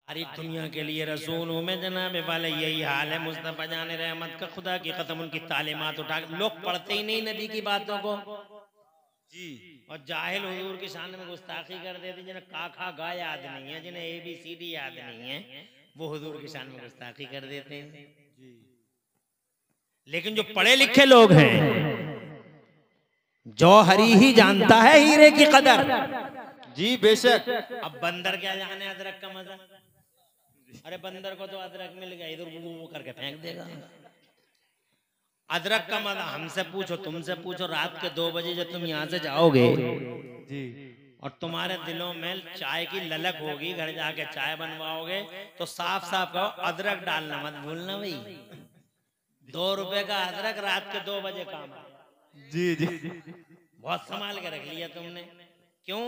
सारी दुनिया के लिए रसूलों में जनाब वाले यही हाल है। मुस्तफा जान रहमत का खुदा की कसम उनकी तालीमात उठा लोग पढ़ते ही नहीं नबी की बातों को जी, और जाहिल हुजूर की शान में गुस्ताखी कर देते। जिन्हें काखा गा याद नहीं है, जिन्हें ABCD याद नहीं है, वो हुजूर की शान में गुस्ताखी कर देते हैं। लेकिन जो पढ़े लिखे लोग हैं, जौहरी ही जानता है हीरे की कदर। जी बेशक। अब बंदर क्या जाने अदरक का मजा। अरे बंदर को तो अदरक मिल गया, इधर वो करके फेंक देगा। अदरक का मजा हमसे पूछो, तुमसे पूछो। रात के 2 बजे जब तुम यहाँ से जाओगे जी, और तुम्हारे दिलों में चाय की ललक होगी, घर जाके चाय बनवाओगे तो साफ साफ कहो अदरक डालना मत भूलना भाई। 2 रुपए का अदरक रात के 2 बजे काम। जी जी, बहुत संभाल के रख लिया तुमने। क्यों?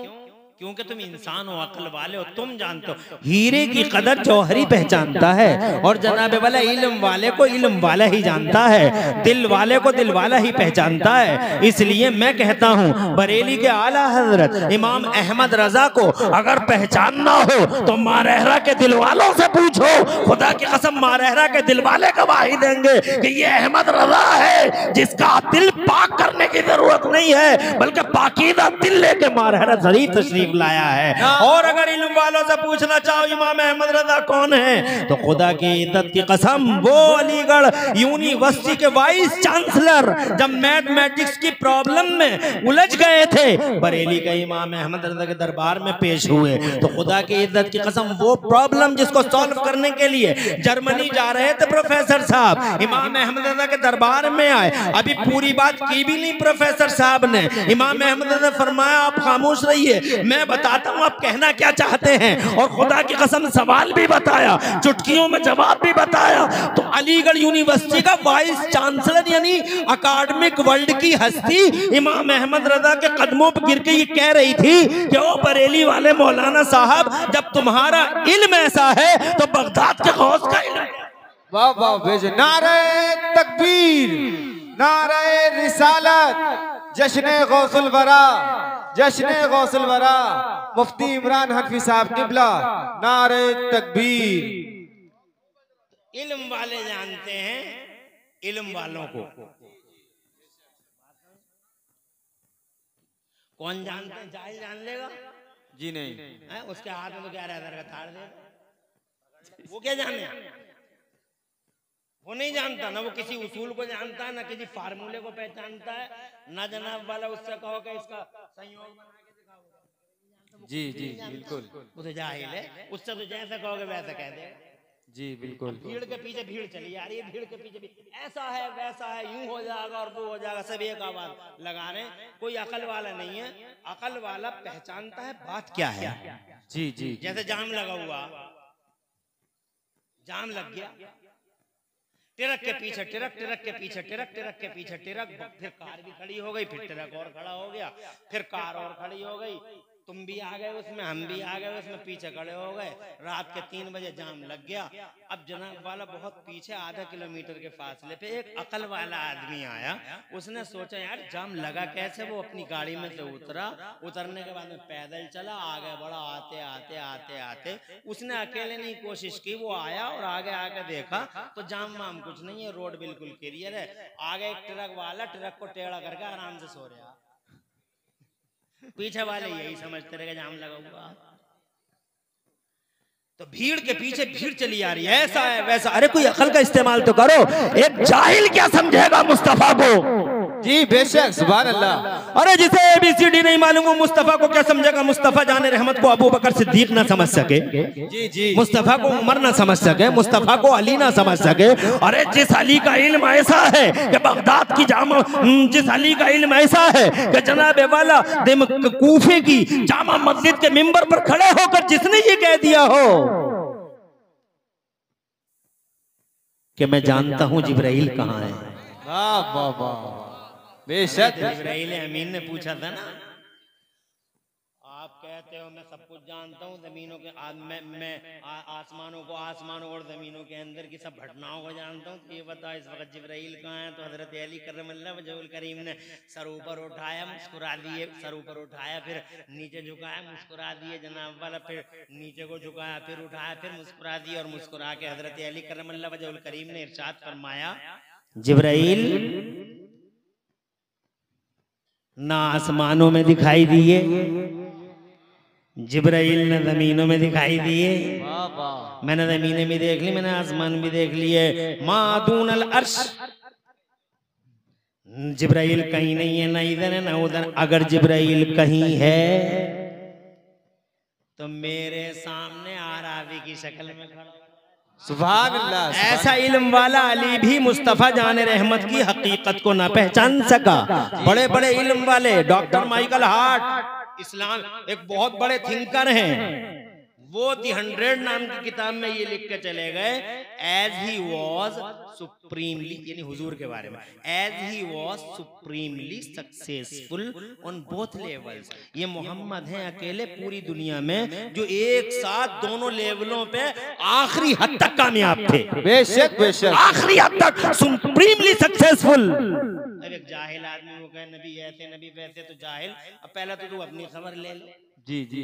क्योंकि तुम इंसान हो, अक्ल वाले हो, तुम जानते हो हीरे की कदर जौहरी पहचानता है। और जनाब वाला इल्म वाले को इल्म वाला ही जानता है, दिल वाले को दिल वाला ही पहचानता है। इसलिए मैं कहता हूँ बरेली के आला हजरत इमाम अहमद रजा को अगर पहचानना हो तो मारहरा के दिल वालों से पूछो। खुदा की कसम मारहरा के दिल वाले गवाही देंगे कि ये अहमद रजा है जिसका दिल पाक करने की जरूरत नहीं है, बल्कि पाकीदा दिल लेके मारहरा शरीफ तशरीफ लाया है। और अगर इल्म वालों से पूछना चाहो इमाम अहमद रजा कौन है, तो खुदा की इज्जत की कसम वो अलीगढ़ यूनिवर्सिटी के वाइस चांसलर जब मैथमेटिक्स की प्रॉब्लम में उलझ गए थे, बरेली के इमाम अहमद रजा के दरबार में पेश हुए। तो खुदा की इज्जत की कसम वो प्रॉब्लम जिसको सॉल्व करने के लिए जर्मनी जा रहे थे प्रोफेसर साहब, इमाम अहमद रजा के दरबार में आए। अभी पूरी बात की भी नहीं प्रोफेसर साहब ने। इमाम अहमद रजा फरमाया आप खामोश रहिए, मैं बताता हूँ आप कहना क्या चाहते हैं। और खुदा की कसम सवाल भी बताया, चुटकियों में जवाब भी बताया। तो अलीगढ़ यूनिवर्सिटी का वाइस चांसलर यानी अकादमिक वर्ल्ड की हस्ती इमाम अहमद रजा के कदमों पर गिर के ये कह रही थी कि ओ बरेली वाले मौलाना साहब, जब तुम्हारा इल्म ऐसा है तो बगदाद के गौस का इल्म। वाह वाह बेशक। नारे तकबीर, नारे रिसालत, जश्न गौसुल वरा, जश्न गौसुल वरा, मुफ्ती इमरान हनफी साहब किबला, नारे तकबीर। इल्म वाले जानते हैं इल्म वालों को। कौन जानते हैं? जाहिल जान लेगा जी नहीं है? उसके हाथ में तो क्या रहता है, थाड़ देगा। वो क्या जाने? वो नहीं जानता ना, वो किसी उसूल को जानता है, ना किसी फार्मूले को पहचानता है, ना जनाब वाला उससे कहो कि इसका संयोग बना के दिखाओ। जी जी बिल्कुल, वो तो जाहिल है, उससे तो जैसे कहोगे वैसे कह देगा। जी बिल्कुल। भीड़ के पीछे भीड़ चली आ रही है, भीड़ के पीछे भी ऐसा है वैसा है, यूं हो जाएगा और वो हो जाएगा, सब एक आवाज लगा रहे हैं। कोई अकल वाला नहीं है, अकल वाला पहचानता है बात क्या है। जी जी, जैसे जाम लगा हुआ, जाम लग गया, ट्रक के पीछे ट्रक, ट्रक के पीछे ट्रक, ट्रक के पीछे ट्रक, फिर कार भी खड़ी हो गई, फिर ट्रक और खड़ा हो गया, फिर कार और खड़ी हो गई, तुम भी आ गए उसमें, हम भी आ गए उसमें, पीछे खड़े हो गए। रात के 3 बजे जाम लग गया। अब जनाब वाला बहुत पीछे आधा किलोमीटर के फासले पे एक अकल वाला आदमी आया। उसने सोचा यार जाम लगा कैसे, वो अपनी गाड़ी में से उतरा, उतरने के बाद में पैदल चला, आगे बढ़ा, आते आते आते आते उसने अकेले नहीं कोशिश की, वो आया और आगे आके देखा तो जाम वाम कुछ नहीं है, रोड बिल्कुल क्लियर है। आगे एक ट्रक वाला ट्रक को टेढ़ा करके आराम से सो रहा, पीछे वाले यही समझते रहे जाम लगा हुआ। तो भीड़ के पीछे भीड़ चली आ रही है, ऐसा है वैसा। अरे कोई अकल का इस्तेमाल तो करो। एक जाहिल क्या समझेगा मुस्तफा को? जी बेशक, सुभान अल्लाह। अरे जिसे ABCD नहीं मालूम वो मुस्तफा को क्या समझेगा? मुस्तफा जाने रहमत को अबू बकर सिद्दीक ना समझ सके, जी जी, मुस्तफा को उमर ना समझ सके, मुस्तफा को अली ना समझ सके। अरे जिस अली का इल्म ऐसा है कि बगदाद की जामा, जिस अली का इल्म ऐसा है कि जनाब वाला कूफे की जामा मस्जिद के मिंबर पर खड़े होकर जिसने ये कह दिया हो कि मैं जानता हूं जिब्राइल कहाँ है। वाह वाह वाह बेशक। जिब्राइल अमीन ने पूछा था ना, आप कहते हो मैं सब कुछ जानता हूँ, जमीनों के आसमानों को और जमीनों के अंदर की सब घटनाओं को जानता हूँ। तो ये बता इस वक्त जिब्राइल कहाँ है? तो हजरत अली करमल्लाहु वजहुल करीम ने सर ऊपर उठाया, मुस्कुरा दिए, सर ऊपर उठाया, फिर नीचे झुकाया, मुस्कुरा दिए जनाब वाला, फिर नीचे को झुकाया, फिर उठाया, फिर मुस्कुरा दिया, और मुस्कुरा के हजरत अली करमल्लाहु वजहुल करीम ने इरशाद फरमाया, जिब्राइल ना आसमानों में दिखाई दिए, जिब्राइल ने जमीनों में दिखाई दिए। मैंने जमीनें भी देख ली, मैंने आसमान भी देख लिए। मादूनल अर्श, जिब्राइल कहीं नहीं है, ना इधर है ना उधर। अगर जिब्राइल कहीं है तो मेरे सामने आरावी की शक्ल में खड़ा। सुभान अल्लाह। ऐसा इल्म वाला अली भी मुस्तफा जान रहमत की हकीकत को ना पहचान सका। बड़े बड़े इल्म वाले डॉक्टर माइकल हार्ट इस्लाम एक बहुत बड़े थिंकर हैं, वो दी 100 नाम की किताब में ये लिख के चले गए, एज ही वॉज सुप्रीमली, यानी हुजूर के बारे में, as he was supremely successful on both levels. ये मोहम्मद हैं अकेले पूरी दुनिया में जो एक साथ दोनों लेवलों पे आखिरी हद तक कामयाब थे। बेशक बेशक, आखिरी हद तक सुप्रीमली सक्सेसफुल। अब एक जाहिल आदमी को कहे नबी ऐसे नबी वैसे, तो जाहिल। अब पहले तो तू अपनी खबर ले ले। जी जी,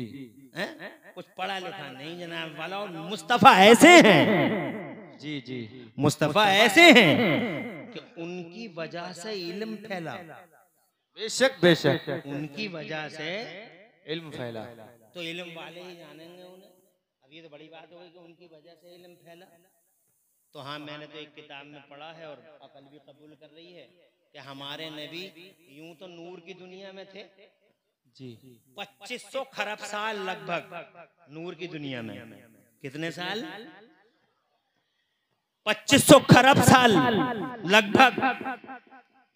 कुछ पढ़ा लिखा नहीं जनाब वाला। और मुस्तफा ऐसे हैं, जी जी, मुस्तफा ऐसे हैं कि उनकी वजह से इल्म फैला। बेशक बेशक, उनकी वजह से इल्म फैला। तो इल्म वाले ही जानेंगे उन्हें। अब ये तो बड़ी बात हो गई कि उनकी वजह से इल्म फैला। तो हाँ, मैंने तो एक किताब में पढ़ा है और अकल भी कबूल कर रही है कि हमारे नबी यूं तो नूर की दुनिया में थे जी, 2500 खरब साल लगभग नूर की दुनिया में। कितने साल? 2500 खरब साल लगभग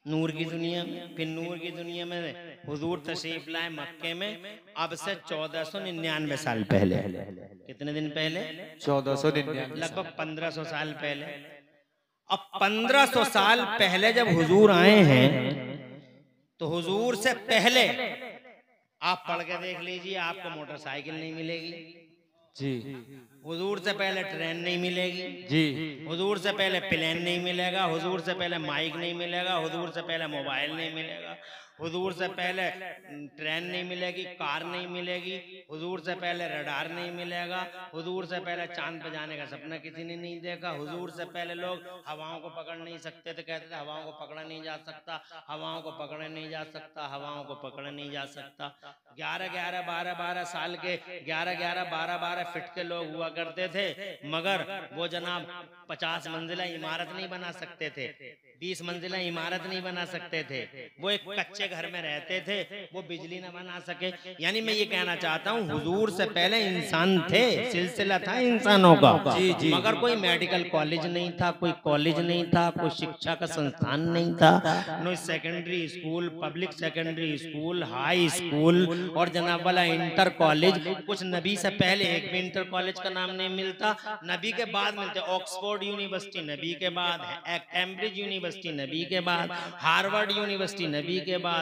नूर की दुनिया में। फिर नूर की दुनिया में हुजूर तशरीफ लाए मक्के में, अब से 1499 साल पहले। कितने दिन पहले? 1499, लगभग 1500 साल पहले। अब 1500 साल पहले जब हुजूर आए हैं तो हुजूर से पहले आप पढ़ के देख लीजिए, आपको मोटरसाइकिल नहीं मिलेगी जी, हुजूर से पहले ट्रेन नहीं मिलेगी जी, हुजूर से पहले प्लेन नहीं मिलेगा, हुजूर से पहले माइक नहीं मिलेगा, हुजूर से पहले मोबाइल नहीं मिलेगा, हुजूर से पहले ट्रेन नहीं मिलेगी, कार नहीं मिलेगी, हुजूर से पहले रडार नहीं मिलेगा, हुजूर से पहले चांद पे जाने का सपना किसी ने नहीं देखा, हुजूर से पहले लोग हवाओं को पकड़ नहीं सकते थे, कहते थे हवाओं को पकड़ा नहीं जा सकता, हवाओं को पकड़ा नहीं जा सकता, हवाओं को पकड़ा नहीं जा सकता। 11-11, 12-12 साल के 11-11, 12-12 फीट के लोग हुआ करते थे, मगर वो जनाब 50 मंजिला इमारत नहीं बना सकते थे, 20 मंजिला इमारत नहीं बना सकते थे, वो एक कच्चे घर में रहते थे, वो बिजली न बना सके। यानी मैं ये कहना चाहता हूँ हुजूर से पहले इंसान थे, सिलसिला था इंसानों का, जी जी, मगर कोई मेडिकल कॉलेज नहीं था, कोई कॉलेज नहीं था, कोई शिक्षा का संस्थान नहीं था, no secondary school, public secondary school, high school और जनाब वाला इंटर कॉलेज। कुछ नबी से पहले एक भी इंटर कॉलेज का नाम नहीं मिलता, नबी के बाद मिलते ऑक्सफोर्ड यूनिवर्सिटी नबी के बाद, कैम्ब्रिज यूनिवर्सिटी नबी के बाद, हार्वर्ड यूनिवर्सिटी नबी के बाद,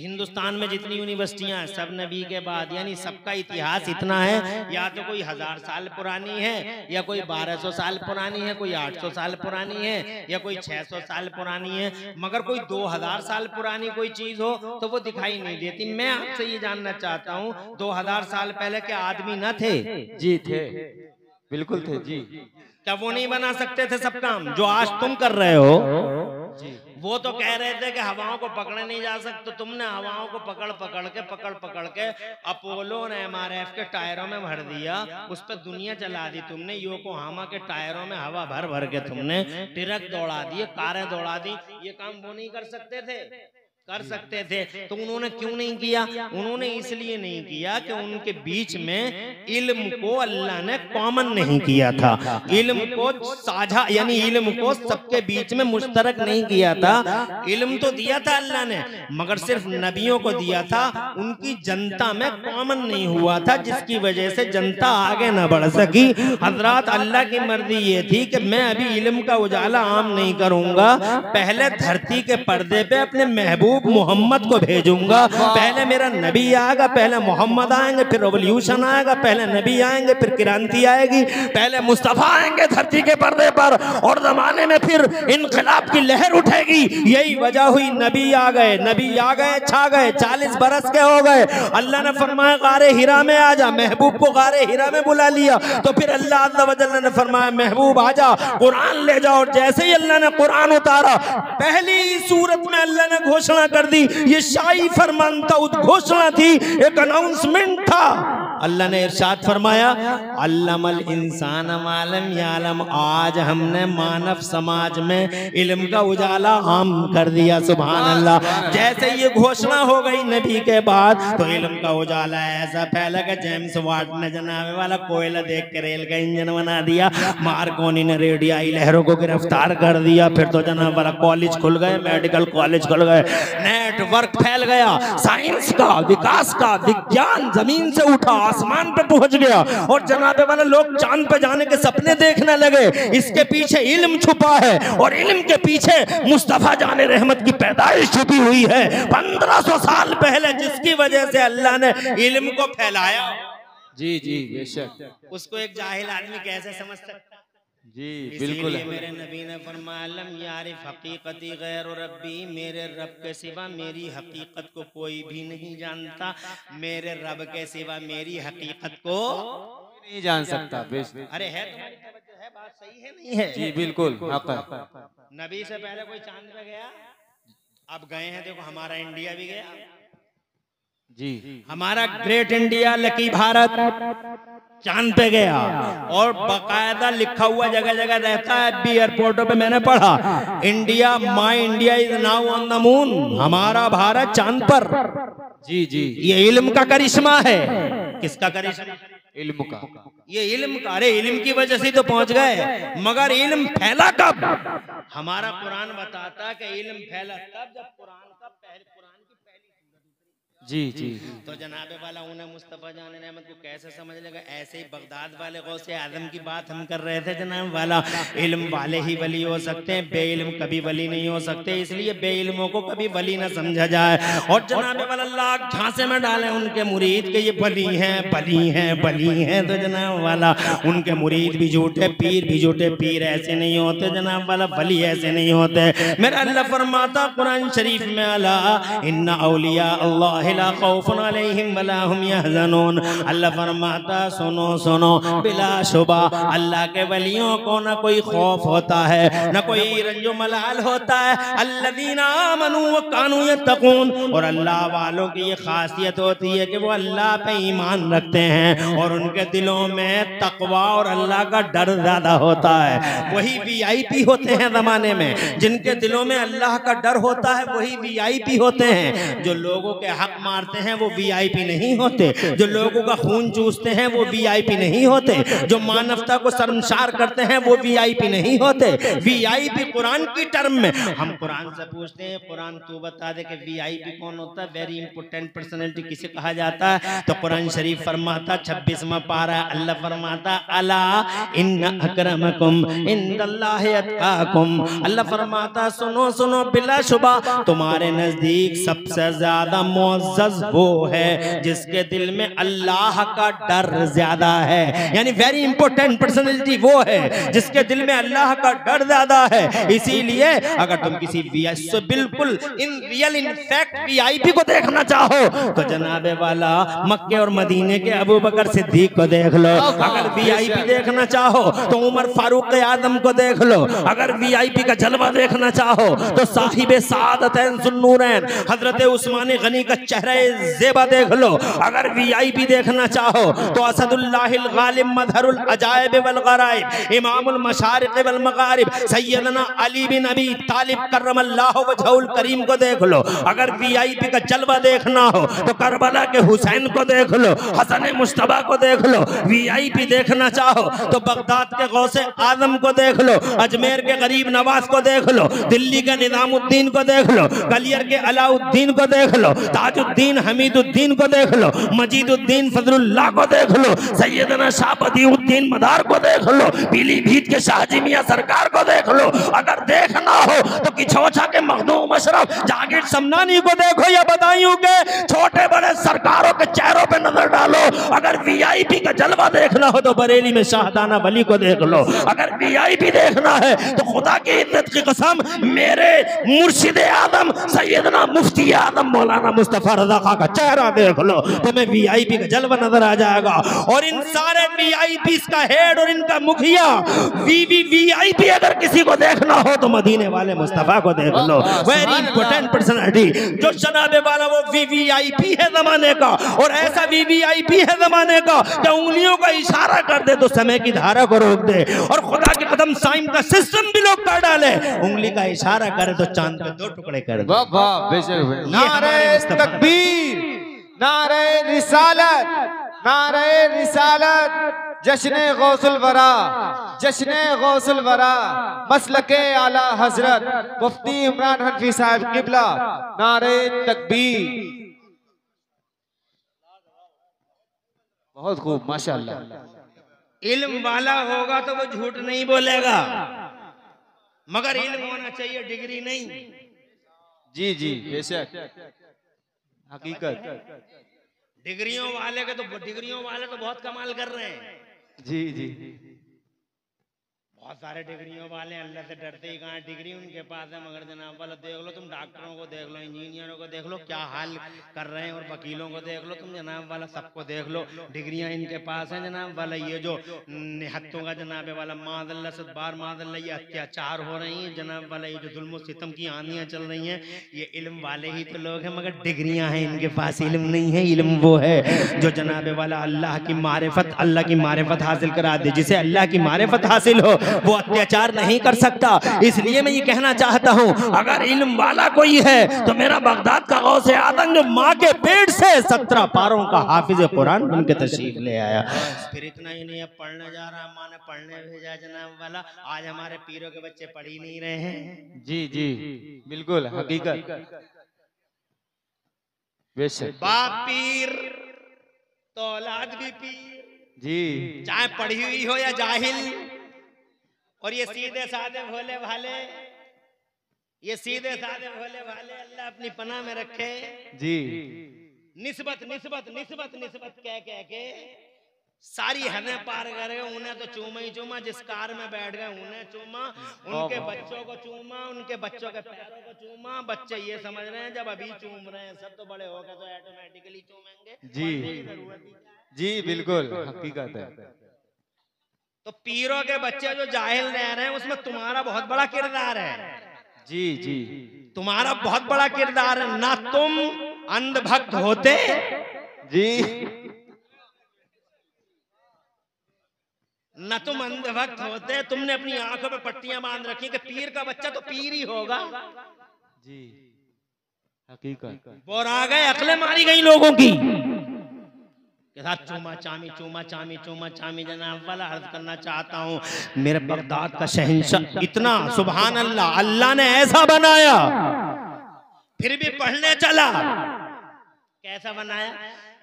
हिंदुस्तान में जितनी यूनिवर्सिटियां हैं सब नबी के बाद। यानी सबका इतिहास इतना है, या तो कोई 1000 साल पुरानी है, या कोई 1200 साल पुरानी है, कोई 800 साल पुरानी है, या कोई 600 साल पुरानी है, मगर कोई 2000 साल पुरानी कोई चीज हो तो वो दिखाई नहीं देती। मैं आपसे ये जानना चाहता हूँ 2000 साल पहले के आदमी न थे? जी थे, बिल्कुल थे जी। क्या वो नहीं बना सकते थे सब काम जो आज तुम कर रहे हो? वो तो कह रहे थे कि हवाओं को पकड़े नहीं जा सकते, तो तुमने हवाओं को पकड़ के अपोलो और MRF के टायरों में भर दिया, उस पर दुनिया चला दी तुमने। योकोहामा के टायरों में हवा भर भर के तुमने ट्रक दौड़ा दिए, कारें दौड़ा दी। ये काम वो नहीं कर सकते थे? कर सकते थे। तो उन्होंने क्यों नहीं किया? उन्होंने इसलिए नहीं किया कि उनके बीच में इल्म को अल्लाह ने कॉमन नहीं किया था, इल्म को साझा यानी इल्म को सबके बीच में मुश्तरक नहीं किया था। इल्म तो दिया था अल्लाह ने, मगर सिर्फ नबियों को दिया था, उनकी जनता में कॉमन नहीं हुआ था, जिसकी वजह से जनता आगे न बढ़ सकी। हजरात, अल्लाह की मर्जी ये थी कि मैं अभी इल्म का उजाला आम नहीं करूंगा, पहले धरती के पर्दे पे अपने महबूब महबूब मोहम्मद को भेजूंगा। पहले मेरा नबी आएगा, पहले मोहम्मद आएंगे, फिर रेवोल्यूशन आएगा, पहले नबी आएंगे, फिर क्रांति आएगी, पहले मुस्तफा आएंगे धरती के पर्दे पर और जमाने में फिर इनकलाब की लहर उठेगी। यही वजह हुई, नबी आ गए, नबी आ गए, छा गए, 40 बरस के हो गए। अल्लाह ने फरमाया गारे हिरा में आ जा, महबूब को गारे हिरा में बुला लिया। तो फिर अल्लाह अज़्ज़ व जल्ल ने फरमाया महबूब आ जा, कुरान ले जाओ। और जैसे ही अल्लाह ने कुरान उतारा, पहली सूरत में अल्लाह ने घोषणा कर दी। ये शाही फरमान था, उद्घोषणा थी, एक अनाउंसमेंट था। अल्लाह ने इरशाद फरमाया अल्लमल इंसान मालम यालम। आज हमने मानव समाज में इल्म का उजाला आम कर दिया। सुभान अल्लाह। जैसे ये घोषणा हो गई नबी के बाद, तो इल्म का उजाला ऐसा फैला कि जेम्स वाट ने जनाबे वाला कोयला देख के रेल का इंजन बना दिया। मार्कोनी ने रेडियाई लहरों को गिरफ्तार कर दिया। फिर तो जनाब वाला कॉलेज खुल गए, मेडिकल कॉलेज खुल गए, नेटवर्क फैल गया, साइंस का, विकास का, विज्ञान जमीन से उठा, आसमान पे पहुंच गया और जनाबे वाले लोग चांद पे जाने के सपने देखने लगे। इसके पीछे इल्म छुपा है और इल्म के पीछे मुस्तफा जाने रहमत की पैदाइश छुपी हुई है 1500 साल पहले, जिसकी वजह से अल्लाह ने इल्म को फैलाया। जी जी बेशक। उसको एक जाहिल आदमी कैसे समझ सकता? जी बिल्कुल। मेरे नबी ने फरमाया लम यारिफ हकीकती गैर रब्बी, मेरे रब के सिवा मेरी हकीकत को कोई भी नहीं जानता। मेरे रब के सिवा मेरी हकीकत को नहीं जान सकता। अरे है तुम्हारी तवज्जो है, बात सही है नहीं है? जी बिल्कुल। नबी से पहले कोई चांद पे गया? अब गए हैं, देखो हमारा इंडिया भी गया जी। हमारा ग्रेट इंडिया, लकी भारत चांद पे गया और बाकायदा लिखा हुआ जगह जगह रहता है। भी एयरपोर्टों पे मैंने पढ़ा, India, my India is now on the moon. हमारा भारत चांद पर। जी जी। ये इल्म का करिश्मा है। किसका करिश्मा? इल्म का। ये इल्म का। अरे इल्म की वजह से तो पहुंच गए, मगर इल्म फैला कब? हमारा कुरान बताता कि इल्म फैला तब जब कुरान की पहली जी जी। तो जनाबे वाला उन्हें मुस्तफा जाने रहमत को कैसे समझ लगा? ऐसे ही बगदाद वाले गौसे आजम की बात हम कर रहे थे जनाब वाला, इल्म वाले ही वली हो सकते हैं, बे इल्म कभी वली नहीं हो सकते। इसलिए बे इल्मों को कभी वली ना समझा जाए। और जनाबे वाला लाख झांसे में डाले उनके मुरीद के ये वली हैं, वली हैं, वली हैं। तो जनाब वाला उनके मुरीद भी झूठे, पीर भी झूठे। पीर ऐसे नहीं होते जनाब वाला, वली ऐसे नहीं होते। मेरा अल्लाह फरमाता कुरान शरीफ में, अला इन्ना औलिया अल्लाह ला खौफुन अलैहिम वला हुम यहज़नून। अल्लाह फरमाता सुनो सुनो, बिला शुबा अल्लाह के वलियों को न कोई खौफ होता है, न कोई रंजो मलाल होता है। अल्लज़ीना आमनू व कानू यत्तकून। और अल्लाह वालों की ये खासियत होती है कि वो अल्लाह पे ईमान रखते हैं और उनके दिलों में तकवा और अल्लाह का डर ज्यादा होता है। वही वीआईपी होते हैं जमाने में, जिनके दिलों में अल्लाह का डर होता है, वही वीआईपी होते हैं। जो लोगों के हक मारते हैं वो वीआईपी नहीं होते। जो लोगों का खून चूसते हैं वो वीआईपी नहीं होते। जो मानवता को शर्मसार करते हैं वो वीआईपी नहीं होते। वीआईपी कुरान की टर्म में, हम कुरान से पूछते हैं कुरान तू बता दे कि वीआईपी कौन होता है, वेरी इंपोर्टेंट पर्सनैलिटी किसे कहा जाता है? तो कुरान शरीफ फरमाता 26वां पारा, अल्लाह फरमाता अला इन्न अकरमकुम इंदल्लाहि अत्काकुम। अल्लाह फरमाता सुनो सुनो, बिला शुबा तुम्हारे नजदीक सबसे ज्यादा मुअज़्ज़ज़ वो है जिसके दिल में अल्लाह का डर ज्यादा है। यानी वेरी इंपॉर्टेंट पर्सनैलिटी वो है जिसके दिल में अल्लाह का डर ज्यादा है। इसीलिए अगर तुम किसी बिल्कुल in real in fact VIP को देखना चाहो तो जनाबे वाला मक्के और मदीने के अबू बकर सिद्दीक को देख लो। अगर वीआईपी देखना चाहो तो उमर फारूक आजम को देख लो। अगर वीआईपी का जलवा देखना चाहो तो साहिब सादतैन ज़ुन्नूरैन हजरत उस्मान गनी का चेहरा ज़ेबा देख लो। अगर वीआईपी देखना चाहो तो असदुल्लाहिल गालिब मज़हरुल अजाइब वल गराइब इमामुल मशारिक़ वल मगारिब सैयदना अली बिन अबी तालिब करमल्लाहु वजहुल करीम को देख लो। अगर वीआईपी का जलवा देखना हो तो करबला के हुसैन को देख लो, हसन मुश्तबा को देख लो। वीआईपी देखना चाहो तो बगदाद के गौसे आजम को देख लो, अजमेर के गरीब नवाज को देख लो, दिल्ली के निजामुद्दीन को देख लो, गलियर के अलाउद्दीन को देख लो, ताजुद्दीन फरहादुद्दीन हमीदुद्दीन को देख लो, मजीदुद्दीन फजलुल्लाह को देख लो, सैयदना शाह बदिउद्दीन मदार को देख लो, पीलीभीत के शाहजी मियां सरकार को देख लो। अगर देखना हो तो किछोछा के मखदूम अशरफ जागीर समनानी को देखो, या बदायूं के छोटे बड़े सरकारों के चेहरों पे नजर डालो। अगर वीआईपी का जलवा देखना हो तो बरेली में शाहदाना वली को देख लो। अगर वीआईपी देखना है तो खुदा की इज्जत की कसम मेरे मुर्शिद आदम सैयदना मुफ्ती आदम मौलाना मुस्तफा रजा खां का चेहरा देख लो, तुम्हें वीआईपी का जलवा नजर आ जाएगा। और इन सारे वीआईपी का हेड और इनका मुखिया वीआईपी अगर किसी को देखना हो तो मदीने वाले मुस्तफा को देख लो। वेरी इंपॉर्टेंट पर्सनालिटी जो जनाबे वाला वो वीवीआईपी है जमाने का, और ऐसा वीवीआईपी है जमाने का जो उंगलियों का इशारा कर दे तो समय की धारा को रोक दे। और खुदा के कदम साइम का सिस्टम भी लोग कर डाले, उंगली का इशारा करे तो चांद पे 2 टुकड़े कर दे। नारे तकबीर, नारे रिसालत, नारे रिसालत, जश्ने गौसुल वरा, जश्ने गौसुल वरा, मसलके आला हजरत मुफ्ती इमरान हनफी साहब किबला, नारे तकबीर। बहुत खूब, माशाअल्लाह। इल्म वाला होगा तो वो झूठ नहीं बोलेगा, मगर इल्म होना चाहिए, डिग्री नहीं। जी जी बेशक, हकीकत। डिग्रियों वाले तो बहुत कमाल कर रहे हैं। जी जी, बहुत सारे डिग्रियों वाले अल्लाह से डरते ही कहाँ डिग्री उनके पास है, मगर जनाब वाला देख लो, तुम डॉक्टरों को देख लो, इंजीनियरों को देख लो क्या हाल कर रहे हैं, और वकीलों को देख लो तुम जनाब वाला, सबको देख लो डिग्रियां इनके पास हैं जनाब वाला। ये जो निहत्तों का जनाब वाला मादल्ला सदबार मादल्ला ये अत्याचार हो रही हैं जनाब वाला, ये जो जुल्म सितम की आंधियां चल रही हैं, ये इल्म वाले ही तो लोग हैं, मगर डिग्रियां हैं इनके पास, इल्म नहीं है। इल्म वो है जो जनाब वाला अल्लाह की मारिफत हासिल करा दे। जिसे अल्लाह की मारिफत हासिल हो वो अत्याचार नहीं कर सकता। इसलिए मैं ये कहना चाहता हूँ, अगर इल्म वाला कोई है तो मेरा बगदाद का गौसे आदम जो माँ के पेट से 17 पारों का हाफिज कुरान बन के तशरीफ ले आया। फिर इतना ही नहीं, अब पढ़ने जा रहा, माँ ने पढ़ने भेजा जनाब वाला। आज हमारे पीरों के बच्चे पढ़ ही नहीं रहे हैं। जी जी बिल्कुल, हकीकत। बाप पीर तो औलाद भी पीर, जी, चाहे पढ़ी हुई हो या जाहिल। और ये सीधे साधे भोले भाले, ये सीधे साधे भोले भाले अल्लाह अपनी पनाह में रखे। जी, निस्बत निस्बत निस्बत निस्बत कह कह के सारी हदें पार कर गए। उन्हें तो चूमा ही चूमा, जिस कार में बैठ गए उन्हें चूमा, उनके बच्चों को चूमा, उनके बच्चों के पैरों को चूमा। बच्चे ये समझ रहे हैं जब अभी चूम रहे हैं, सब तो बड़े हो गए तो ऑटोमेटिकली चूमेंगे। जी जी बिल्कुल, हकीकत है। तो पीरों के बच्चे जो जाहिल रह रहे हैं उसमें तुम्हारा बहुत बड़ा किरदार है। जी जी, तुम्हारा बहुत बड़ा किरदार है। ना तुम अंधभक्त होते जी, न तुम अंधभक्त होते, तुमने अपनी आंखों पे पट्टियां बांध रखी कि पीर का बच्चा तो पीर ही होगा। जी, हकीकत। और आ गए, अकलें मारी गई लोगों की के साथ चूमा चामी चूमा चामी चूमा चामी। जनाब वाला अर्ज करना चाहता हूँ, मेरे बगदाद का शहंशाह इतना सुभान अल्लाह, अल्लाह ने ऐसा बनाया फिर भी पढ़ने चला। कैसा बनाया?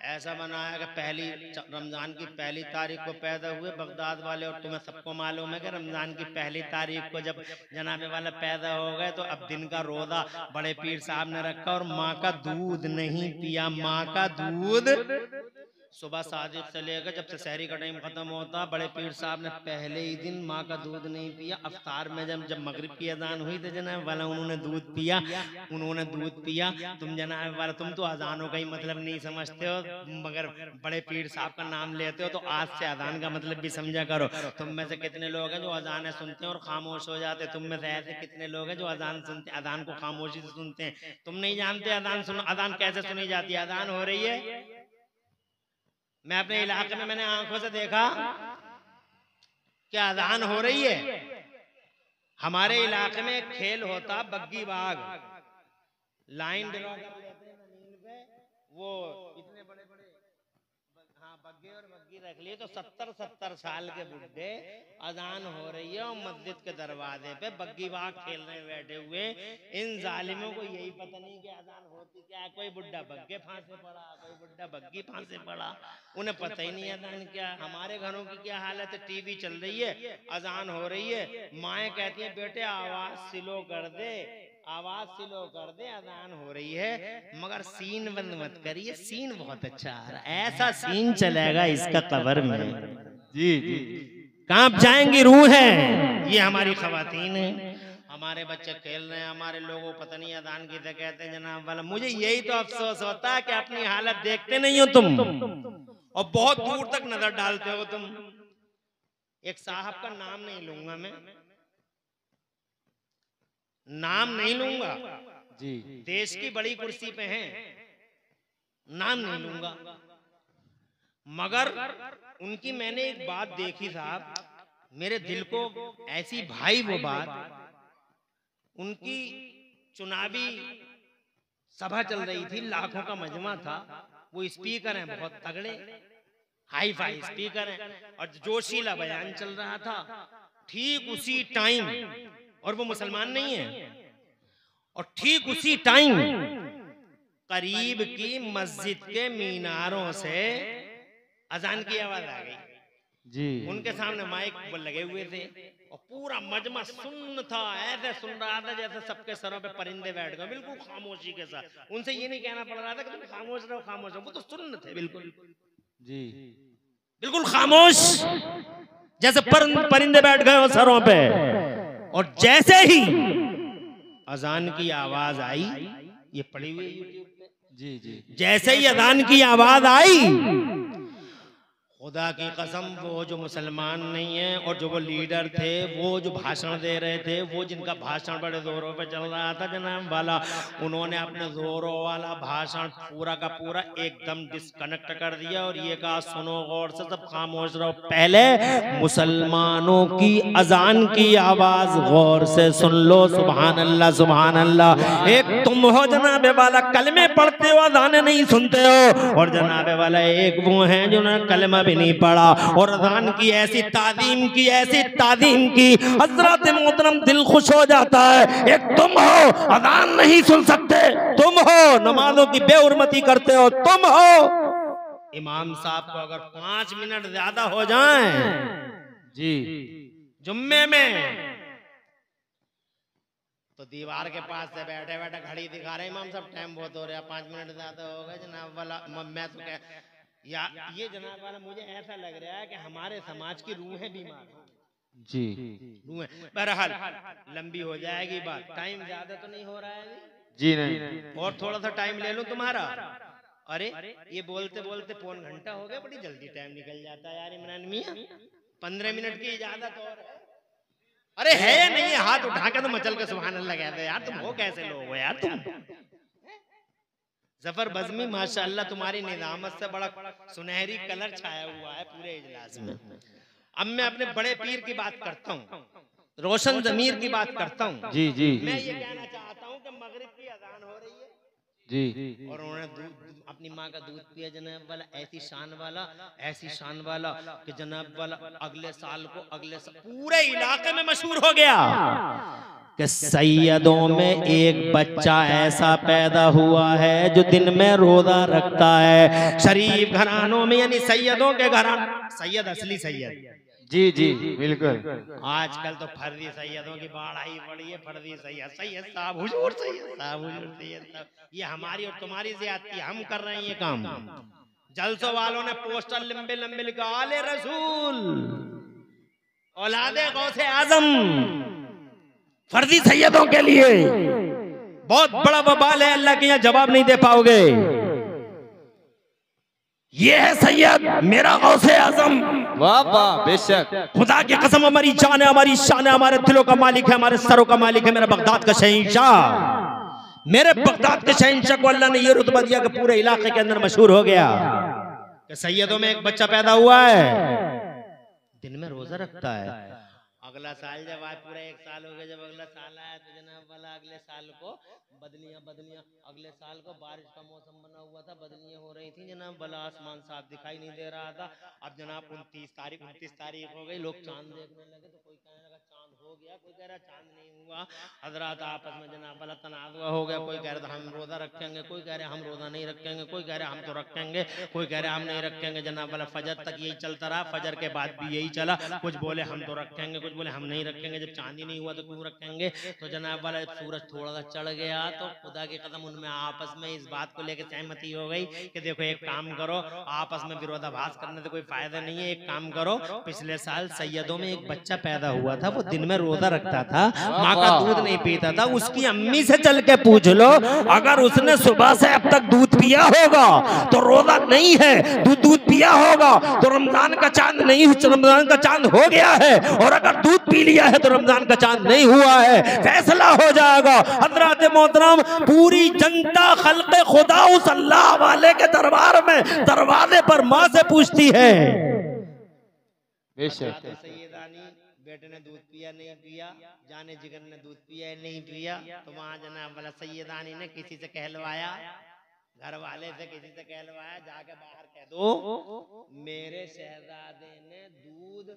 ऐसा बनाया कि पहली रमजान की पहली तारीख को पैदा हुए बगदाद वाले। और तुम्हें सबको मालूम है कि रमजान की पहली तारीख को जब जनाबे वाला पैदा हो गए तो अब दिन का रोजा बड़े पीर साहब ने रखा और माँ का दूध नहीं पिया। माँ का दूध सुबह साजिद से लेकर जब से सहरी का टाइम खत्म होता, बड़े पीर साहब ने पहले ही दिन माँ का दूध नहीं पिया। अफ्तार में जब मगरिब की अजान हुई तो जनाब वाला उन्होंने दूध पिया, उन्होंने दूध पिया। तुम जनाब वाला तुम तो अजानों का ही मतलब नहीं समझते हो, मगर बड़े पीर साहब का नाम लेते हो तो आज से अजान का मतलब भी समझा करो। तुम में से कितने लोग हैं जो अजानें सुनते हैं और खामोश हो जाते? तुम में से ऐसे कितने लोग हैं जो अजान सुनते, अजान को खामोशी से सुनते हैं? तुम नहीं जानते अजान सुनो, अजान कैसे सुनी जाती है? अजान हो रही है, मैं अपने इलाके में मैंने आंखों से देखा क्या अजान हो रही है। हमारे इलाके में एक खेल होता बग्गी बाग, लाइन ड्रॉ कर लेते हैं जमीन पे, वो इतने बड़े बड़े हाँ बग्गे और बग्गी रख लिए तो 70-70 साल के बुढ़े अजान हो रही है और मस्जिद के दरवाजे पे बग्गी बाग खेलने बैठे हुए। इन जालिमों को यही पता नहीं कि अजान होती क्या है। कोई बुढ़ा बग्गे फांसे पड़ा, कोई बुढ़ा बग्गी फांसे पड़ा, उन्हें पता ही नहीं अजान क्या। हमारे घरों की क्या हालत है, टीवी चल रही है, अजान हो रही है, माएँ कहती हैं बेटे आवाज स्लो कर दे, आवाज स्लो कर दे, अजान हो रही है, मगर सीन बंद मत करिए, सीन बहुत अच्छा आ रहा है। ऐसा सीन चलेगा इसका कब्र में। जी जी कांप जाएंगी रूह है। ये हमारी खवातीन है, हमारे बच्चे खेल रहे हैं, हमारे लोगों पता नहीं अजान किसे कहते हैं जनाब वाला। मुझे यही तो अफसोस होता है कि अपनी हालत देखते नहीं हो तुम और बहुत दूर तक नजर डालते हो तुम। एक साहब का नाम नहीं लूंगा मैं, नाम नहीं लूंगा जी, देश की बड़ी कुर्सी पे हैं, नाम नहीं लूंगा, मगर उनकी मैंने एक बात देखी साहब, मेरे दिल को ऐसी भाई वो बात। उनकी चुनावी सभा चल रही थी, लाखों का मजमा था, वो स्पीकर हैं बहुत तगड़े, हाई फाई स्पीकर हैं, और जोशीला बयान चल रहा था। ठीक उसी टाइम, और वो मुसलमान नहीं है, और ठीक उसी टाइम करीब की मस्जिद के मीनारों से अजान की आवाज आ गई जी। उनके सामने माइक लगे हुए थे और पूरा मजमा सुन्न था, ऐसे सुन रहा था जैसे सबके सरों पे परिंदे बैठ गए, बिल्कुल खामोशी के साथ। उनसे ये नहीं कहना पड़ रहा था कि तुम खामोश रहो खामोश रहो, वो तो सुन्न थे बिल्कुल जी, बिल्कुल खामोश, जैसे परिंदे बैठ गए हो सरों पे। और जैसे ही अजान की आवाज आई, ये पड़ी हुई है यूट्यूब पे, जी जी, जैसे ही अजान की आवाज आई, खुदा की कसम वो जो मुसलमान नहीं है और जो वो लीडर थे, वो जो भाषण दे रहे थे, वो जिनका भाषण बड़े जोरों पे चल रहा था जनाब वाला, उन्होंने अपने जोरों वाला भाषण पूरा का पूरा एकदम डिस्कनेक्ट कर दिया और ये कहा सुनो गौर से, सब खामोश रहो, पहले मुसलमानों की अजान की आवाज गौर से सुन लो। सुभान अल्लाह सुभान अल्लाह। एक तुम हो जनाबे वाला कलमे पढ़ते हो, अजाने नहीं सुनते हो, और जनाबे वाला एक वो हैं जो ना कलमा भी नहीं पढ़ा और अजान की ऐसी तादीम की, ऐसी तादीम की, हजरत मोहतरम दिल खुश हो जाता है। एक तुम हो अजान नहीं सुन सकते, तुम हो नमाजों की बेहुरमती करते हो, तुम हो इमाम साहब को अगर 5 मिनट ज्यादा हो जाएं जी, जुम्मे में, तो दीवार के पास से बैठे बैठे घड़ी दिखा रहे इमाम साहब टाइम बहुत हो रहा है, 5 मिनट ज्यादा हो गए जनाब वाला। मैं तो क्या या ये जनाब वाला, मुझे ऐसा लग रहा है कि हमारे समाज की रूहें बीमार हैं जी, रूहें। बहरहाल लंबी हो जाएगी बात, टाइम ज्यादा तो नहीं हो रहा है जी, नहीं, और थोड़ा सा टाइम ले लूं तुम्हारा। अरे ये बोलते बोलते पौन घंटा हो गया, बड़ी जल्दी टाइम निकल जाता है यार इमरान मियां। 15 मिनट की इजाजत और है। अरे है या नहीं है, हाथ उठा के तो मचल के सुभान अल्लाह कहते यार, तुम हो कैसे लोग हो यार तुम। जफर बज़मी माशाअल्लाह तुम्हारी निजामत से बड़ा सुनहरी कलर छाया हुआ है पूरे इजलास में। अब मैं अपने बड़े पीर की बात करता हूँ, रोशन जमीर की बात करता हूँ। जी जी, मैं ये कहना चाहता हूँ कि मगरिब की अजान हो रही है जी, और उन्होंने अपनी माँ का दूध पिया जनाब वाला, ऐसी शान वाला, ऐसी शान वाला कि जनाब वाला अगले साल को पूरे इलाके में मशहूर हो गया कि सैयदों में एक बच्चा ऐसा पैदा हुआ है जो दिन में रोजा रखता है। शरीफ घरानों में, यानी सैयदों के घरान, सैयद असली सैयद, जी जी, बिल्कुल। आजकल तो फर्जी सैयदों की बाढ़ आई पड़ी है, फर्जी सैयद, सैयद साहब हुजूर, सैयद साहब हुजूर, सैयद साहब। ये हमारी और तुम्हारी ज़ियादती, हम कर रहे हैं ये काम। जलसों वालों ने पोस्टर लंबे लंबे लिखा आले रसूल औलादे गौसे आजम, फर्जी सैयदों के लिए बहुत बड़ा वबाल है, अल्लाह के यहाँ जवाब नहीं दे पाओगे। ये है सैयद मेरा गौसे आजम, वाह वाह, बेशक, खुदा की कसम हमारी जान है, हमारी शान है, हमारे दिलों का मालिक है, हमारे सरों का मालिक है, मेरा बगदाद का शहंशाह। मेरे बगदाद के शहंशाह को अल्लाह ने ये रुतबा दिया कि पूरे इलाके के अंदर मशहूर हो गया कि सैयदों में एक बच्चा पैदा हुआ है, दिन में रोजा रखता है। अगला साल जब आज पूरा 1 साल हो गया, जब अगला साल आया तो जनाब वाला अगले साल को बदलियां अगले साल को बारिश का मौसम बना हुआ था, बदलियां हो रही थी जनाब वाला, आसमान साफ दिखाई नहीं दे रहा था। अब जनाब 29 तारीख हो गई, लोग चांद देखने लगे तो कोई कहने लगा चांद हो गया, कोई कह रहा चांद नहीं हुआ। हजरात आपस में जनाब वाला तनाज़ुआ हो गया, कोई कह रहा था हम रोजा रखेंगे, कोई कह रहे हम रोजा नहीं रखेंगे, कोई कह रहे हम तो रखेंगे, कोई कह रहे हम नहीं रखेंगे। जनाब वाला फजर तक यही चलता रहा, फजर के बाद भी यही चला, कुछ बोले हम तो रखेंगे, कुछ बोले हम नहीं रखेंगे। जब चांदी नहीं हुआ तो क्यों रखेंगे? तो जनाब वाला सूरज थोड़ा सा चढ़ गया तो खुदा के कदम उनमें आपस में इस बात को लेकर सहमति हो गई कि देखो एक काम करो, आपस में विरोधाभास करने से कोई फायदा नहीं है, एक काम करो, पिछले साल सैयदों में एक बच्चा पैदा हुआ था, वो दिन में रोजा रखता था, माँ का दूध नहीं पीता था, उसकी अम्मी से चल के पूछ लो, अगर उसने सुबह से अब तक दूध पिया होगा तो रोजा नहीं है, दूध पिया होगा तो रमजान का चांद नहीं, रमजान का चांद हो गया है, और अगर दूध पी लिया है तो रमजान का चांद नहीं हुआ है, फैसला हो जाएगा। हजरत मोहतरम पूरी जनता खल्क़े खुदा उस अल्लाह वाले के दरबार में दरवाजे पर माँ से पूछती है, सैयदानी बेटे ने दूध पिया नहीं पिया, जाने जिगर ने दूध पिया नहीं पिया, तो वहां जनाब वाला सैयदानी ने किसी से कहलवाया, घर वाले से किसी से कहलवाया, जाके बाहर कह दो मेरे शहजादे ने दूध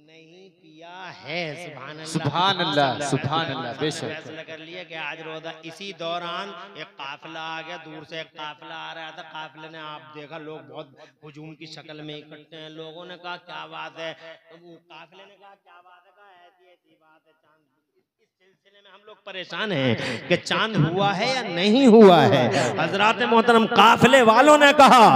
नहीं पिया है। सुभान अल्लाह, सुभान अल्लाह, सुभान अल्लाह। बेशक फैसला कर लिया कि आज रोजा। इसी दौरान एक काफिला आ गया, दूर से एक काफिला आ रहा था, काफिले ने आप देखा लोग बहुत हुजूम की शक्ल में इकट्ठे हैं, लोगों ने कहा क्या बात है, तो काफिले ने कहा क्या बात है, कहा ऐसी बात है, चांद इस सिलसिले में हम लोग परेशान हैं कि चांद हुआ है या नहीं हुआ है। हजरात मोहतरम काफिले वालों ने कहा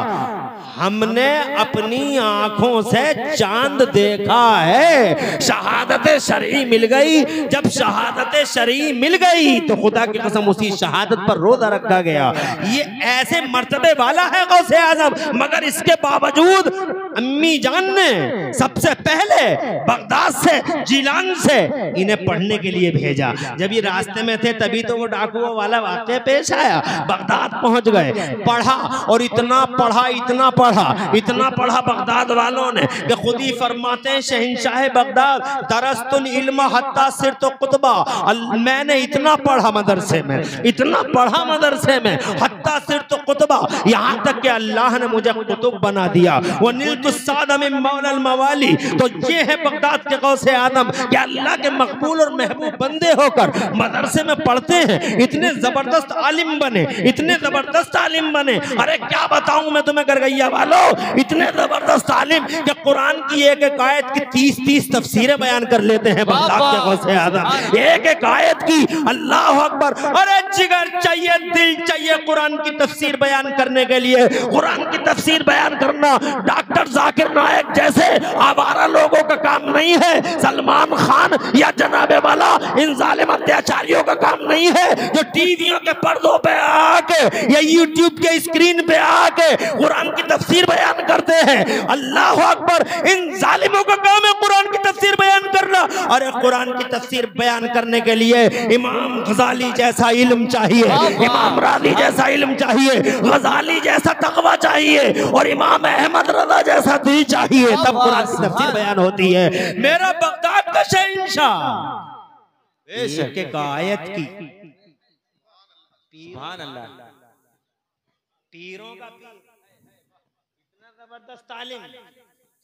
हमने अपनी आंखों से चांद देखा है, शहादत शरई मिल गई। जब शहादत शरई मिल गई तो खुदा की कसम उसी शहादत पर रोजा रखा गया। ये ऐसे मर्तबे वाला है गौसे आजम, मगर इसके बावजूद अम्मी जान ने सबसे पहले बगदाद से जिलान से इन्हें पढ़ने के लिए भेजा। जब ये रास्ते में थे तभी तो वो डाकुओं वाला वाक़या पेश आया। बगदाद पहुंच गए, पढ़ा और इतना पढ़ा इतना पढ़ा बगदाद वालों ने कि खुद ही फरमाते हैं शहंशाह बगदाद, दरस्तुल इल्म हत्ता सिरतु कुतबा, मैंने इतना पढ़ा मदरसे में, इतना पढ़ा मदरसे में, हत्ता सिरतु कुतबा, यहाँ तक कि अल्लाह ने मुझे कुतुब बना दिया। वो नीलतु साद मिन मौलल मवाली। तो ये है बगदाद के गौसे आदम कि अल्लाह के मकबूल और महबूब बंदे होकर मदरसे में पढ़ते हैं, इतने जबरदस्त आलिम बने, इतने जबरदस्त आलिम बने। अरे क्या बताऊं मैं तुम्हें गरगैया वालों, इतने जबरदस्त आलिम कि कुरान की एक एक आयत की 30-30 तफसीरें बयान कर लेते हैं बगदाद के गौसे आदम। एक एक आयत की अल्लाह अकबर। अरे जिगर चाहिए, दिल चाहिए कुरान की तफसीर बयान करने के लिए। कुरान की तफसीर बयान करना डॉक्टर जाकिर नायक जैसे आवारा लोगों का काम नहीं है, सलमान खान या जनाबे वाला इन जालिम अत्याचारियों का काम नहीं है जो टीवियों के पर्दों पे आके या यूट्यूब के स्क्रीन पे आके कुरान की तफसीर बयान करते हैं। अल्लाह अकबर, इन जालिमों का काम है कुरान की तफसीर बयान करना। अरे कुरान की तफसीर बयान करने के लिए इमाम गजाली जैसा इल्म चाहिए, इमाम राजी जैसा इल्म चाहिए, गजाली जैसा तकवा चाहिए और इमाम अहमद रजा जैसा दिल चाहिए, तब कुरान की तफसीर बयान होती है। मेरा बगदाद का शहंशाह एक आयत की सुभान अल्लाह, पीरों का पीर, इतना जबरदस्त तालीम,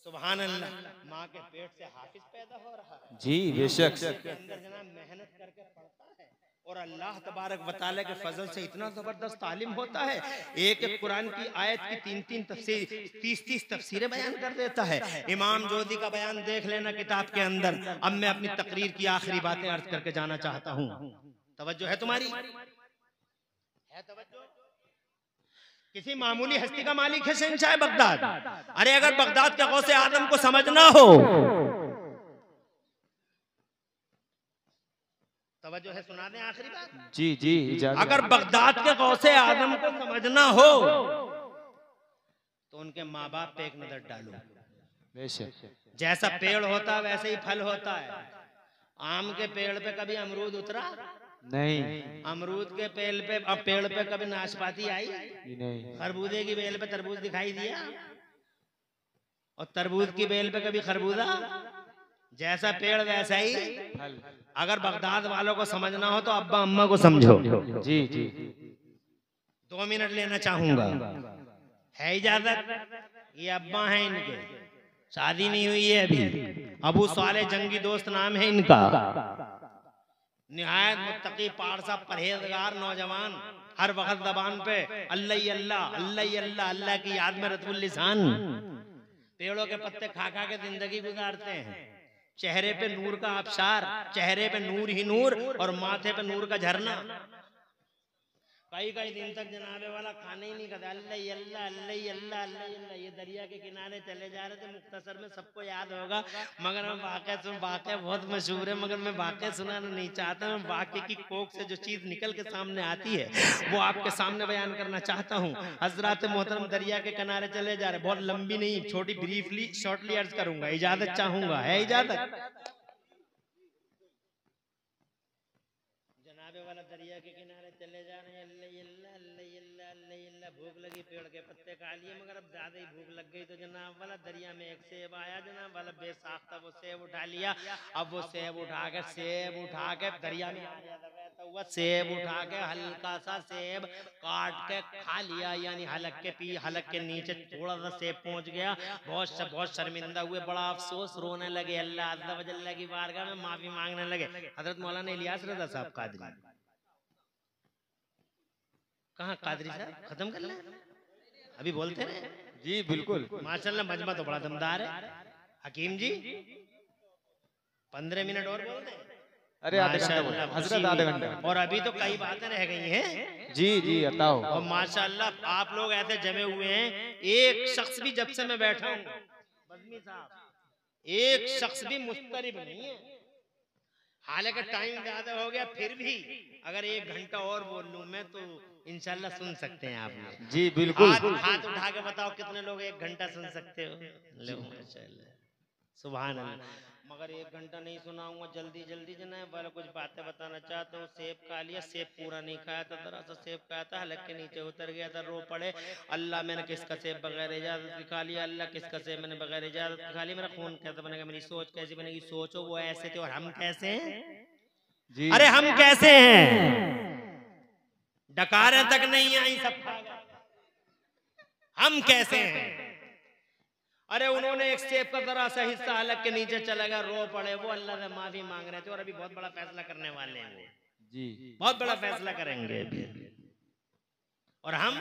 सुभान अल्लाह। माँ के पेट से हाफिज पैदा हो रहा है, जी बेशक, अंदर जनाब मेहनत करके पढ़ता है और अल्लाह तबारक व तआला के फजल से इतना जबरदस्त तालीम होता है। एक एक कुरान की आयत की 3-3 तफसीर, 30-30 तफसीरें बयान कर देता है। इमाम जोधी का बयान देख लेना किताब के अंदर। अब मैं अपनी तकरीर की आखिरी बातें अर्ज करके जाना चाहता हूँ। तवज्जो है तुम्हारी? है तवज्जो? किसी मामूली हस्ती का मालिक है शहंशाह बगदाद। अरे अगर बगदाद के गौसे आदम को समझना हो, तवज्जो है, सुना दें आखिरी बात। जी जी इजाजत। अगर बगदाद के गौसे आदम को समझना हो तो उनके माँ बाप पे एक नजर डालो। बेशक, जैसा पेड़ होता है वैसे ही फल होता है। आम के पेड़ पे कभी अमरूद उतरा? नहीं। अमरूद के पेड़ पे कभी नाशपाती आई? नहीं। खरबूजे की बेल पे तरबूज दिखाई दिया? और तरबूज की बेल पे कभी खरबूजा? जैसा पेड़ वैसा ही फल। अगर बगदाद वालों को समझना हो तो अब्बा अम्मा को समझो। जी जी 2 मिनट लेना चाहूंगा, है इजाजत? ये अब्बा हैं इनके, शादी नहीं हुई है अभी। अबू साले जंगी दोस्त नाम है इनका। निहायत मुत्तकी पारसा परहेजगार नौजवान, हर वक्त जबान पे अल्लाह ही अल्लाह, अल्लाह ही अल्लाह, अल्लाह की याद में रतबुल लिसान। पेड़ों के पत्ते खा खा के जिंदगी गुजारते हैं। चेहरे पे नूर का आबशार, चेहरे पे नूर ही नूर और माथे पे नूर का झरना। कई कई दिन तक जनाबे वाला खाने ही नहीं खाता, अल्लाह ही अल्लाह, अल्लाह ही अल्लाह, अल्लाह ही अल्लाह। ये दरिया के किनारे चले जा रहे थे, मुख्तसर में सबको याद होगा, मगर मैं वाक़या बहुत मशहूर है, मगर मैं वाक़या सुनाना नहीं चाहता। मैं वाक़े की कोख से जो चीज़ निकल के सामने आती है वो आपके सामने बयान करना चाहता हूँ। हजरत मोहतरम दरिया के किनारे चले जा रहे, बहुत लंबी नहीं, छोटी ब्रीफली शॉर्टली अर्ज करूंगा, इजाजत चाहूंगा, है इजाजत? जनाबे वाला दरिया के किनारे चले जा रहे हैं, अल्लाह अल्लाह अल्लाह अल्लाह अल्लाह अल्लाह। भूख लगी, पेड़ के पत्ते खा लिए, मगर अब ज्यादा ही भूख लग गई तो जनाब वाला दरिया में एक सेब आया, जनाब वाला बेसाख्ता वो सेब उठा लिया। अब वो सेब उठा के दरिया में हुआ, सेब उठा के हल्का सा सेब काट के खा लिया, यानी हलक के नीचे थोड़ा सा सेब पहुंच गया। बहुत शर्मिंदा हुए, बड़ा अफसोस, रोने लगे, अल्लाह अज़्ज़ा व जल्ला की बारगाह में माफी मांगने लगे। हजरत मौलाना इलियास रज़ा साहब कादरी, कहाँ कादरी साहब? खत्म कर ले, अभी बोलते रहे। जी बिल्कुल। माशाल्लाह मजमा तो बड़ा दमदार है। हकीम जी 15 मिनट और बोल दें? अरे आधे घंटे बोले हजरत, आधे घंटे। और अभी तो कई बातें रह गई हैं। जी जी अताओ। और माशाल्लाह आप लोग ऐसे जमे हुए हैं, एक शख्स भी जब से मैं बैठा हूँ बदमी साहब, एक शख्स भी मुस्तरिब नहीं है। हालांकि टाइम ज्यादा हो गया, फिर भी अगर 1 घंटा और बोल लूं मैं तो इंशाल्लाह सुन सकते हैं आप लोग। जी बिल्कुल। हाथ उठा के बताओ कितने लोग 1 घंटा सुन सकते हो? लो माशाल्लाह, सुभान अल्लाह। मगर 1 घंटा नहीं सुनाऊंगा, जल्दी जल्दी जनाब वाला कुछ बातें बताना चाहता हूँ। सेब खा लिया, सेब पूरा नहीं खाया था, जरा सा सेब खाया था, हलक के नीचे उतर गया था, रो पड़े, अल्लाह मैंने किसका सेब बगैर इजाजत के खा लिया, अल्लाह किसका सेब मैंने बगैर इजाजत के खा लिया, मेरा खून कैसे बनेगा, मेरी सोच कैसी बनेगी? सोचो वो ऐसे थे और हम कैसे हैं? जी अरे हम कैसे हैं? डकारें तक नहीं आई, सब खा गए। हम कैसे हैं? अरे उन्होंने एक सेब का जरा सा हिस्सा हलक के नीचे चला गया, रो पड़े, वो अल्लाह से माफी मांग रहे थे और अभी बहुत बड़ा फैसला करने वाले हैं वो। जी बहुत बड़ा फैसला करेंगे अभी। और हम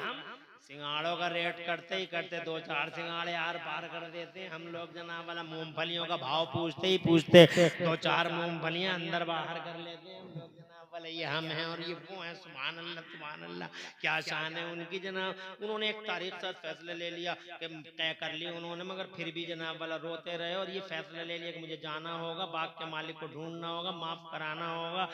सिंगाड़ों का रेट करते ही करते 2-4 सिंगाड़े आर पार कर देते हैं हम लोग। जनाब वाला मूंगफलियों का भाव पूछते ही पूछते 2-4 मूंगफलियां अंदर बाहर कर लेते हैं हम लोग। जनाब वाला ये हम हैं और ये वो हैं, सुभान अल्लाह सुभान अल्लाह, क्या शान है उनकी। जनाब उन्होंने एक तारीख साथ फैसला ले लिया कि तय कर लिया उन्होंने, मगर फिर भी जनाब वाला रोते रहे और ये फैसला ले लिया कि मुझे जाना होगा, बाग के मालिक को ढूंढना होगा, माफ कराना होगा,